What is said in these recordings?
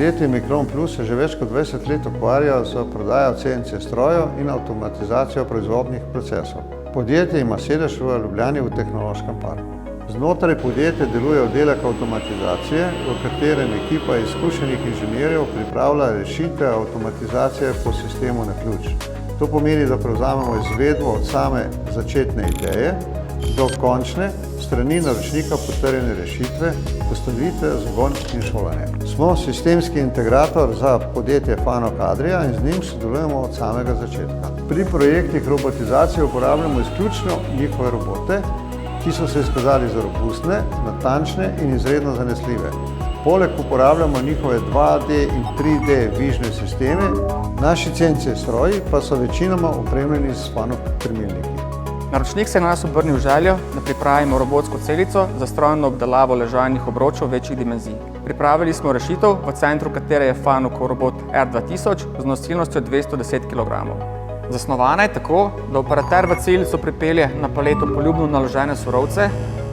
Podjetje Mikron Plus se že več kot 20 let ukvarja z prodajo CNC strojev in avtomatizacijo proizvodnih procesov. Podjetje ima sedež v Ljubljani v tehnološkem parku. Znotraj podjetja deluje oddelek avtomatizacije, v katerem ekipa izkušenih inženirjev pripravlja rešitve avtomatizacije po sistemu na ključ. To pomeni, da prevzamemo izvedbo od same začetne ideje do končne, strani naročnika potrjene rešitve, postavitve, zagon in šolanje. Smo sistemski integrator za podjetje Fanuc Adria in z njim sodelujemo od samega začetka. Pri projektih robotizacije uporabljamo izključno njihove robote, ki so se izkazali za robustne, natančne in izredno zanesljive. Poleg uporabljamo njihove 2D in 3D vižne sisteme, naši CNC stroji pa so večinoma opremljeni s Fanuc krmilniki. Naročnik se je na nas obrnil željo, da pripravimo robotsko celico za strojno obdelavo ležalnih obročev večjih dimenzij. Pripravili smo rešitev, v centru katere je Fanucov robot R2000 z nosilnostjo 210 kg. Zasnovana je tako, da operater v celico pripelje na paleto poljubno naložene surovce,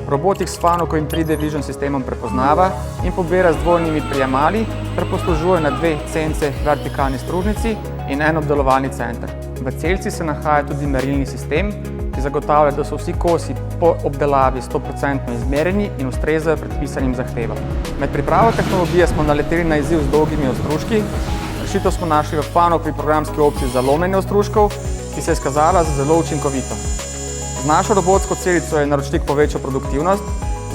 robot jih s Fanucovim 3D Vision sistemom prepoznava in pobira z dvojnimi prijemali ter poslužuje na 2 CNC vertikalni stružnici in en obdelovalni center. V celici se nahaja tudi merilni sistem, ki zagotavlja, da so vsi kosi po obdelavi 100% izmerjeni in ustrezajo predpisanim zahtevam. Med pripravo tehnologije smo naleteli na izziv z dolgimi ostružki. Rešitev smo našli v Fanucovi programski opciji za lomljenje ostružkov, ki se je izkazala za zelo učinkovito. Z našo robotsko celico je naročnik povečal produktivnost,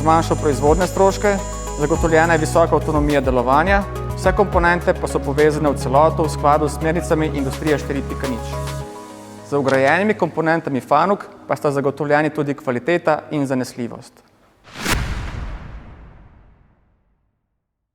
zmanjšal proizvodne stroške, zagotovljena je visoka avtonomija delovanja, vse komponente pa so povezane v celoto v skladu s smernicami Industrija 4.0. Z vgrajenimi komponentami Fanuc pa sta zagotovljeni tudi kvaliteta in zanesljivost.